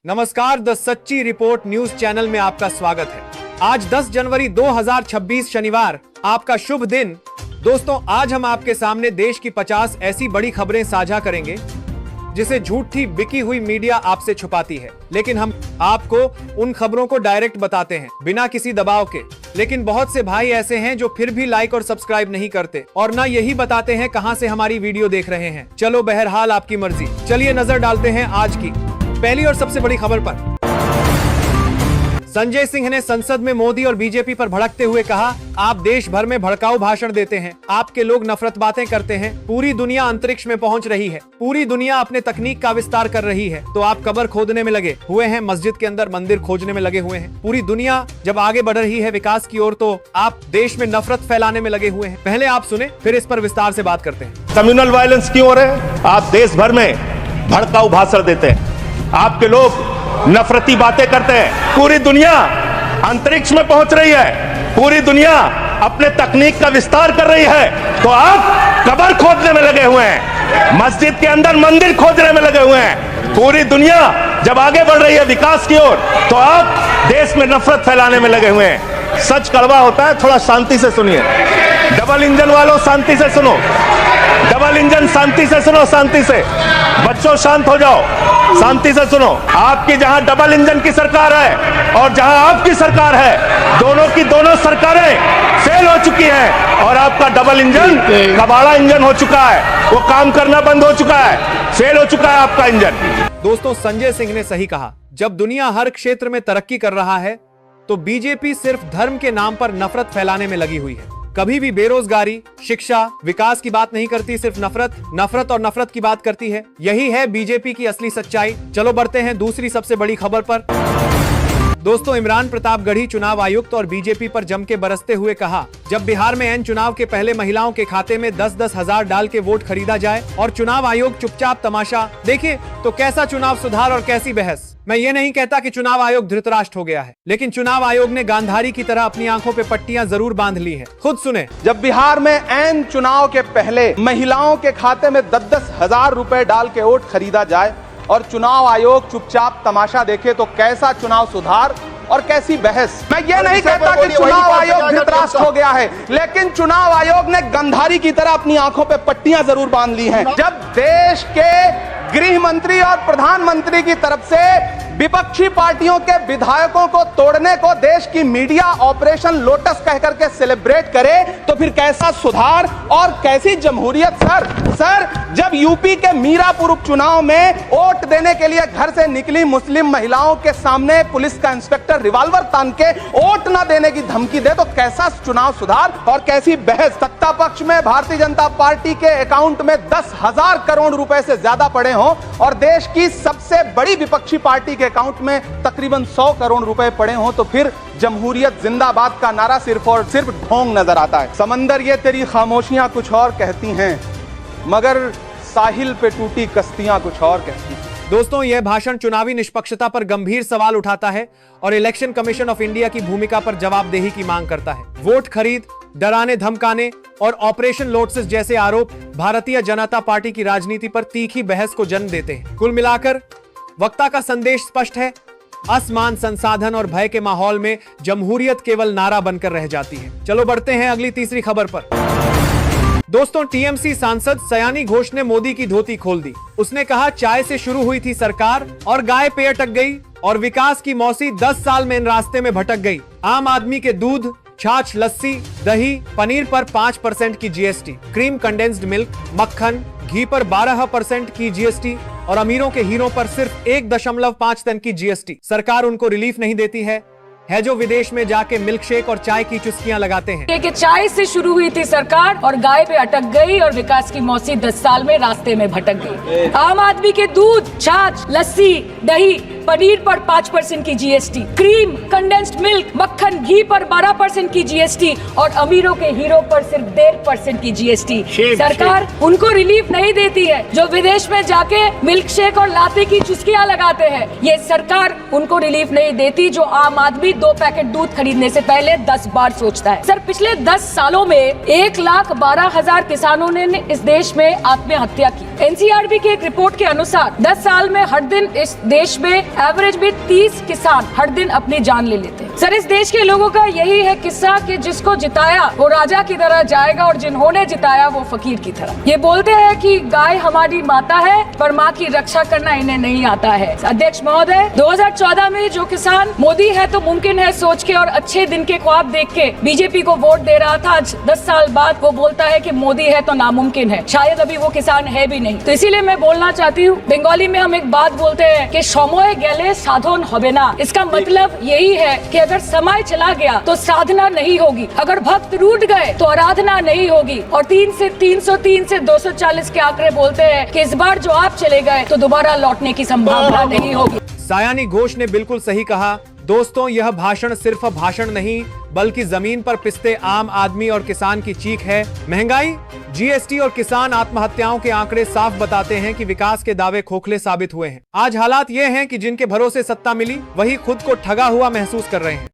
नमस्कार, द सच्ची report news channel में आपका स्वागत है। आज 10 जनवरी 2026 शनिवार, आपका शुभ दिन। दोस्तों, आज हम आपके सामने देश की 50 ऐसी बड़ी खबरें साझा करेंगे जिसे झूठी बिकी हुई मीडिया आपसे छुपाती है, लेकिन हम आपको उन खबरों को डायरेक्ट बताते हैं बिना किसी दबाव के। लेकिन बहुत से भाई ऐसे हैं जो फिर भी लाइक और सब्सक्राइब नहीं करते और ना यही बताते हैं कहां से हमारी वीडियो देख रहे हैं। चलो, बहरहाल आपकी मर्जी। चलिए नजर डालते हैं आज की पहली और सबसे बड़ी खबर पर। संजय सिंह ने संसद में मोदी और बीजेपी पर भड़कते हुए कहा, आप देश भर में भड़काऊ भाषण देते हैं, आपके लोग नफरत बातें करते हैं, पूरी दुनिया अंतरिक्ष में पहुंच रही है, पूरी दुनिया अपने तकनीक का विस्तार कर रही है, तो आप कब्र खोदने में लगे हुए हैं, मस्जिद के अंदर मंदिर खोजने में लगे हुए हैं। पूरी दुनिया जब आगे बढ़ रही है विकास की ओर, तो आप देश में नफरत फैलाने में लगे हुए हैं। पहले आप सुने, फिर इस पर विस्तार से बात करते हैं। कम्युनल वायलेंस क्यों हो रहे हैं? आप देश भर में भड़काऊ भाषण देते हैं, आपके लोग नफरती बातें करते हैं, पूरी दुनिया अंतरिक्ष में पहुंच रही है, पूरी दुनिया अपने तकनीक का विस्तार कर रही है, तो आप कब्र खोदने में लगे हुए हैं, मस्जिद के अंदर मंदिर खोजने में लगे हुए हैं। पूरी दुनिया जब आगे बढ़ रही है विकास की ओर, तो आप देश में नफरत फैलाने में लगे हुए हैं। सच कड़वा होता है, थोड़ा शांति से सुनिए। डबल इंजन वालों, शांति से सुनो। डबल इंजन, शांति से सुनो, शांति से। बच्चों शांत हो जाओ, शांति से सुनो। आपकी जहां डबल इंजन की सरकार है और जहां आपकी सरकार है, दोनों की दोनों सरकारें फेल हो चुकी हैं और आपका डबल इंजन कबाड़ा इंजन हो चुका है, वो काम करना बंद हो चुका है, फेल हो चुका है आपका इंजन। दोस्तों, संजय सिंह ने सही कहा। जब दुनिया हर क्षेत्र में तरक्की कर रहा है, तो बीजेपी सिर्फ धर्म के नाम पर नफरत फैलाने में लगी हुई है। कभी भी बेरोजगारी, शिक्षा, विकास की बात नहीं करती, सिर्फ नफरत और नफरत की बात करती है। यही है बीजेपी की असली सच्चाई। चलो बढ़ते हैं दूसरी सबसे बड़ी खबर पर। दोस्तों, इमरान प्रतापगढ़ी चुनाव आयुक्त और बीजेपी पर जम के बरसते हुए कहा, जब बिहार में एन चुनाव के पहले महिलाओं के खाते में 10-10 हजार डाल के वोट खरीदा जाए और चुनाव आयोग चुपचाप तमाशा देखे, तो कैसा चुनाव सुधार और कैसी बहस। मैं ये नहीं कहता कि चुनाव आयोग धृतराष्ट्र हो गया है, लेकिन चुनाव आयोग ने गांधारी की तरह अपनी आंखों पे पट्टियां जरूर बांध ली हैं। खुद सुने। जब बिहार में एन चुनाव के पहले महिलाओं के खाते में 10-10 हजार रुपए डाल के वोट खरीदा जाए और चुनाव आयोग चुपचाप तमाशा देखे, तो कैसा चुनाव सुधार और कैसी बहस। मैं ये नहीं कहता कि चुनाव आयोग धृतराष्ट्र हो गया है, लेकिन चुनाव आयोग ने गंधारी की तरह अपनी आंखों पे पट्टियां जरूर बांध ली हैं। जब देश के गृह मंत्री और प्रधानमंत्री की तरफ से विपक्षी पार्टियों के विधायकों को तोड़ने को देश की मीडिया ऑपरेशन लोटस कह करके सेलिब्रेट करे, तो फिर कैसा सुधार और कैसी जमहूरियत। सर, जब यूपी के मीरापुर उपचुनाव में वोट देने के लिए घर से निकली मुस्लिम महिलाओं के सामने पुलिस का इंस्पेक्टर रिवॉल्वर तान के वोट न देने की धमकी दे, तो कैसा चुनाव सुधार और कैसी बहस। सत्ता पक्ष में भारतीय जनता पार्टी के अकाउंट में 10,000 करोड़ रुपए से ज्यादा पड़े हों और देश की सबसे बड़ी विपक्षी पार्टी के अकाउंट में तकरीबन 100 करोड़ रुपए पड़े हों, तो फिर जमहूरियत जिंदाबाद का नारा सिर्फ और सिर्फ ढोंग नजर आता है। समंदर ये तेरी खामोशियां कुछ और कहती हैं, मगर साहिल पे टूटी कश्तियां कुछ और कहती हैं। दोस्तों, यह भाषण चुनावी निष्पक्षता पर गंभीर सवाल उठाता है और इलेक्शन कमीशन ऑफ इंडिया की भूमिका पर जवाबदेही की मांग करता है। वोट खरीद, डराने धमकाने और ऑपरेशन लोटस जैसे आरोप भारतीय जनता पार्टी की राजनीति पर तीखी बहस को जन्म देते हैं। कुल मिलाकर वक्ता का संदेश स्पष्ट है, असमान संसाधन और भय के माहौल में जमहूरियत केवल नारा बनकर रह जाती है। चलो बढ़ते हैं अगली तीसरी खबर पर। दोस्तों, टीएमसी सांसद सयानी घोष ने मोदी की धोती खोल दी। उसने कहा, चाय से शुरू हुई थी सरकार और गाय पे अटक गई और विकास की मौसी 10 साल में इन रास्ते में भटक गई। आम आदमी के दूध, छाछ, लस्सी, दही, पनीर पर 5% की जीएसटी, क्रीम, कंडेंस्ड मिल्क, मक्खन, घी पर 12% की जीएसटी और अमीरों के हीरों पर सिर्फ 1.5 टन की जीएसटी। सरकार उनको रिलीफ नहीं देती है जो विदेश में जाके मिल्क शेक और चाय की चुस्कियां लगाते हैं। कि चाय से शुरू हुई थी सरकार और गाय पे अटक गई और विकास की मौसी 10 साल में रास्ते में भटक गई। आम आदमी के दूध, छाछ, लस्सी, दही, पनीर पर 5% की जीएसटी, क्रीम, कंडेंस्ड मिल्क, मक्खन, घी पर 12% की जीएसटी और अमीरों के हीरो पर सिर्फ 1.5% की जीएसटी। सरकार उनको रिलीफ नहीं देती है जो विदेश में जाके मिल्क शेक और लाते की चुस्कियां लगाते हैं। ये सरकार उनको रिलीफ नहीं देती जो आम आदमी 2 पैकेट दूध खरीदने से पहले 10 बार सोचता है। सर, पिछले 10 सालों में 1,12,000 किसानों ने इस देश में आत्महत्या की। एनसीआरबी की एक रिपोर्ट के अनुसार 10 साल में हर दिन इस देश में एवरेज में 30 किसान हर दिन अपनी जान ले लेते हैं। सर, इस देश के लोगों का यही है किस्सा कि जिसको जिताया वो राजा की तरह जाएगा और जिन्होंने जिताया वो फकीर की तरह। ये बोलते हैं कि गाय हमारी माता है पर माँ की रक्षा करना इन्हें नहीं आता है। अध्यक्ष महोदय, 2014 में जो किसान मोदी है तो मुमकिन है सोच के और अच्छे दिन के ख्वाब देख के बीजेपी को वोट दे रहा था, आज 10 साल बाद वो बोलता है कि मोदी है तो नामुमकिन है। शायद अभी वो किसान है भी नहीं। तो इसीलिए मैं बोलना चाहती हूँ, बंगाली में हम एक बात बोलते हैं कि समय गेले साधन होबे ना। इसका मतलब यही है कि अगर समय चला गया तो साधना नहीं होगी, अगर भक्त रूठ गए तो आराधना नहीं होगी। और 3 से 303 से 240 के आंकड़े बोलते हैं कि इस बार जो आप चले गए तो दोबारा लौटने की संभावना नहीं होगी। सायानी घोष ने बिल्कुल सही कहा। दोस्तों, यह भाषण सिर्फ भाषण नहीं बल्कि जमीन पर पिसते आम आदमी और किसान की चीख है। महंगाई, जीएसटी और किसान आत्महत्याओं के आंकड़े साफ बताते हैं कि विकास के दावे खोखले साबित हुए हैं। आज हालात ये हैं कि जिनके भरोसे सत्ता मिली वही खुद को ठगा हुआ महसूस कर रहे हैं।